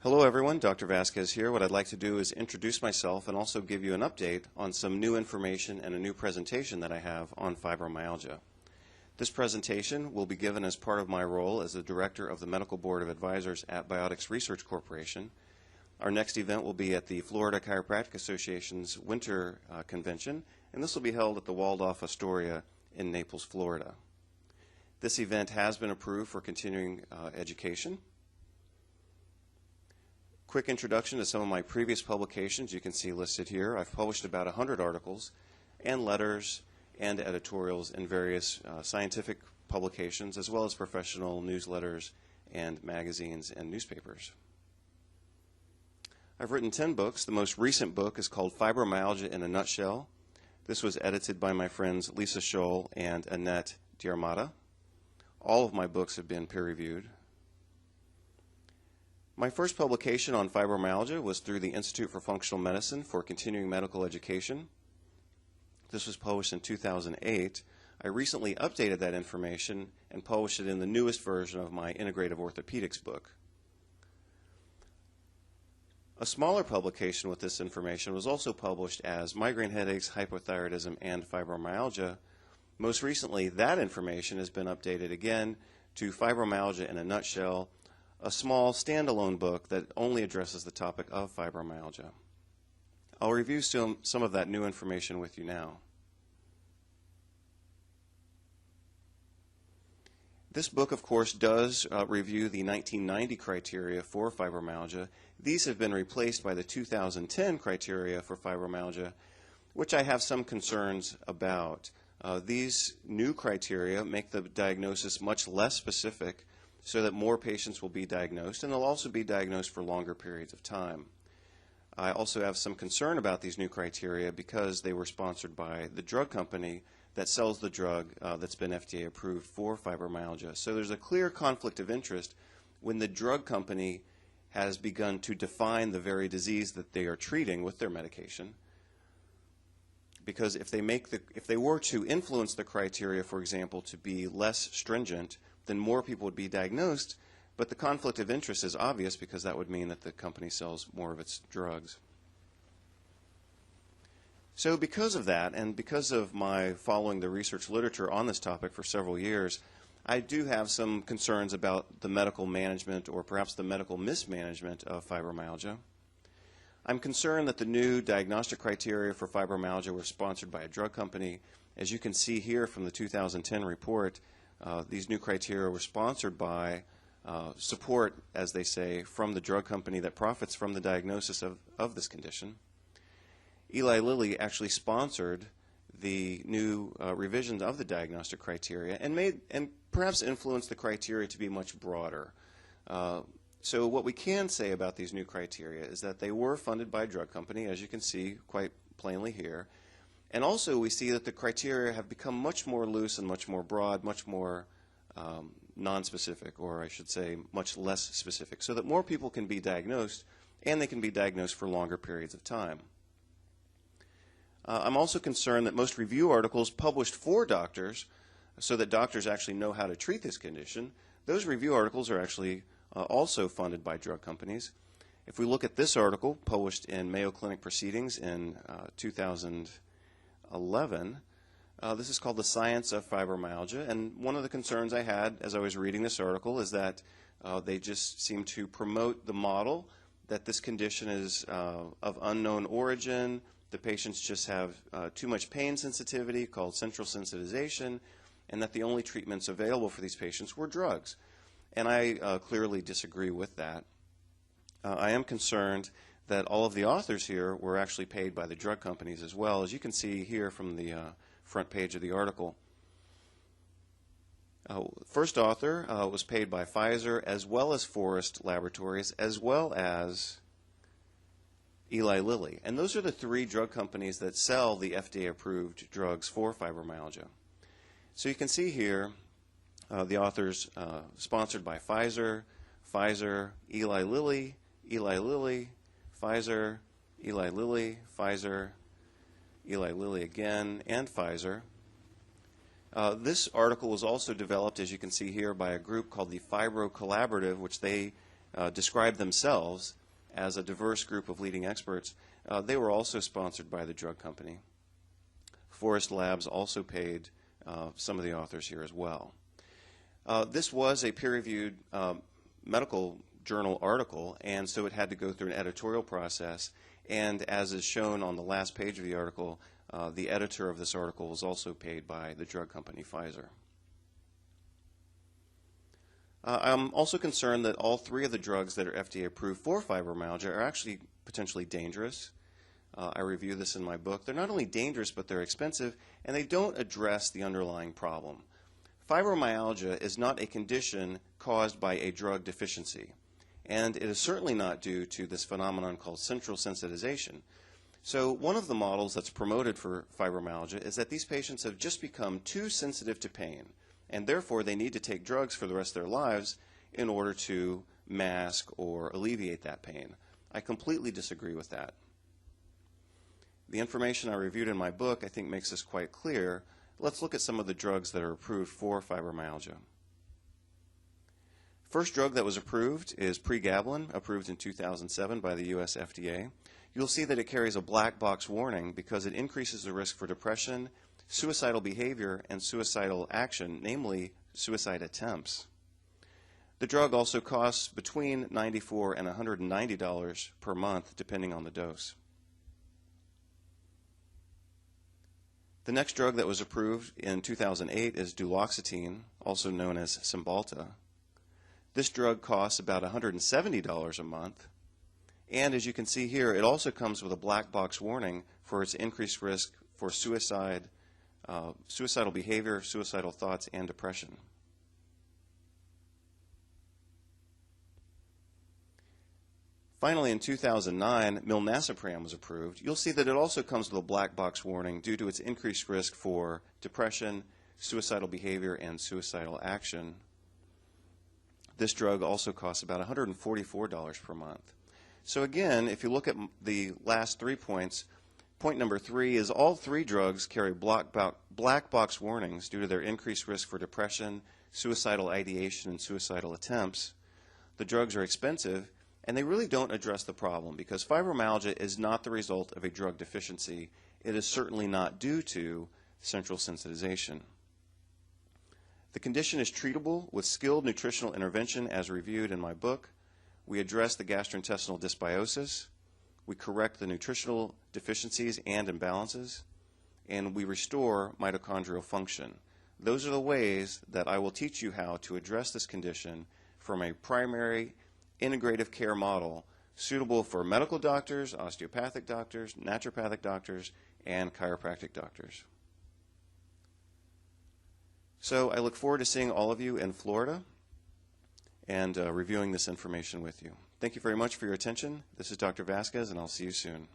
Hello everyone, Dr. Vasquez here. What I'd like to do is introduce myself and also give you an update on some new information and a new presentation that I have on fibromyalgia. This presentation will be given as part of my role as the Director of the Medical Board of Advisors at Biotics Research Corporation. Our next event will be at the Florida Chiropractic Association's Winter Convention, and this will be held at the Waldorf Astoria in Naples, Florida. This event has been approved for continuing education. Quick introduction to some of my previous publications you can see listed here. I've published about 100 articles and letters and editorials in various scientific publications as well as professional newsletters and magazines and newspapers. I've written 10 books. The most recent book is called Fibromyalgia in a Nutshell. This was edited by my friends Lisa Scholl and Annette Diarmata. All of my books have been peer-reviewed. My first publication on fibromyalgia was through the Institute for Functional Medicine for Continuing Medical Education. This was published in 2008. I recently updated that information and published it in the newest version of my Integrative Orthopedics book. A smaller publication with this information was also published as Migraine Headaches, Hypothyroidism, and Fibromyalgia. Most recently, that information has been updated again to Fibromyalgia in a Nutshell, a small standalone book that only addresses the topic of fibromyalgia. I'll review some of that new information with you now. This book, of course, does review the 1990 criteria for fibromyalgia. These have been replaced by the 2010 criteria for fibromyalgia, which I have some concerns about. These new criteria make the diagnosis much less specific so that more patients will be diagnosed, and they'll also be diagnosed for longer periods of time. I also have some concern about these new criteria because they were sponsored by the drug company that sells the drug that's been FDA approved for fibromyalgia. So there's a clear conflict of interest when the drug company has begun to define the very disease that they are treating with their medication. Because if they were to influence the criteria, for example, to be less stringent, then more people would be diagnosed, but the conflict of interest is obvious because that would mean that the company sells more of its drugs. So because of that, and because of my following the research literature on this topic for several years, I do have some concerns about the medical management or perhaps the medical mismanagement of fibromyalgia. I'm concerned that the new diagnostic criteria for fibromyalgia were sponsored by a drug company. As you can see here from the 2010 report, these new criteria were sponsored by support, as they say, from the drug company that profits from the diagnosis of this condition. Eli Lilly actually sponsored the new revisions of the diagnostic criteria and perhaps influenced the criteria to be much broader. So what we can say about these new criteria is that they were funded by a drug company, as you can see quite plainly here. And also we see that the criteria have become much more loose and much more broad, much more non-specific, or I should say much less specific, so that more people can be diagnosed and they can be diagnosed for longer periods of time. I'm also concerned that most review articles published for doctors, so that doctors actually know how to treat this condition, those review articles are actually also funded by drug companies. If we look at this article published in Mayo Clinic Proceedings in 2011, this is called The Science of Fibromyalgia, and one of the concerns I had as I was reading this article is that they just seem to promote the model that this condition is of unknown origin, the patients just have too much pain sensitivity called central sensitization, and that the only treatments available for these patients were drugs. And I clearly disagree with that. I am concerned that all of the authors here were actually paid by the drug companies as well, as you can see here from the front page of the article. First author was paid by Pfizer as well as Forest Laboratories as well as Eli Lilly. And those are the three drug companies that sell the FDA-approved drugs for fibromyalgia. So you can see here the authors sponsored by Pfizer, Eli Lilly, Pfizer, Eli Lilly, Pfizer, Eli Lilly again, and Pfizer. This article was also developed, as you can see here, by a group called the Fibro Collaborative, which they described themselves as a diverse group of leading experts, they were also sponsored by the drug company. Forest Labs also paid some of the authors here as well. This was a peer-reviewed medical journal article, and so it had to go through an editorial process. And as is shown on the last page of the article, the editor of this article was also paid by the drug company Pfizer. I'm also concerned that all three of the drugs that are FDA approved for fibromyalgia are actually potentially dangerous. I review this in my book. They're not only dangerous, but they're expensive, and they don't address the underlying problem. Fibromyalgia is not a condition caused by a drug deficiency, and it is certainly not due to this phenomenon called central sensitization. So one of the models that's promoted for fibromyalgia is that these patients have just become too sensitive to pain, and therefore they need to take drugs for the rest of their lives in order to mask or alleviate that pain. I completely disagree with that. The information I reviewed in my book, I think, makes this quite clear. Let's look at some of the drugs that are approved for fibromyalgia. First drug that was approved is pregabalin, approved in 2007 by the US FDA. You'll see that it carries a black box warning because it increases the risk for depression, suicidal behavior, and suicidal action, namely suicide attempts. The drug also costs between $94 and $190 per month, depending on the dose. The next drug that was approved in 2008 is duloxetine, also known as Cymbalta. This drug costs about $170 a month, and as you can see here, it also comes with a black box warning for its increased risk for suicide, suicidal behavior, suicidal thoughts, and depression. Finally, in 2009, milnacipran was approved. You'll see that it also comes with a black box warning due to its increased risk for depression, suicidal behavior, and suicidal action. This drug also costs about $144 per month. So again, if you look at the last 3 points, point number 3 is all 3 drugs carry black box warnings due to their increased risk for depression, suicidal ideation, and suicidal attempts. The drugs are expensive, and they really don't address the problem because fibromyalgia is not the result of a drug deficiency. It is certainly not due to central sensitization. The condition is treatable with skilled nutritional intervention as reviewed in my book. We address the gastrointestinal dysbiosis, we correct the nutritional deficiencies and imbalances, and we restore mitochondrial function. Those are the ways that I will teach you how to address this condition from a primary integrative care model suitable for medical doctors, osteopathic doctors, naturopathic doctors, and chiropractic doctors. So I look forward to seeing all of you in Florida and reviewing this information with you. Thank you very much for your attention. This is Dr. Vasquez, and I'll see you soon.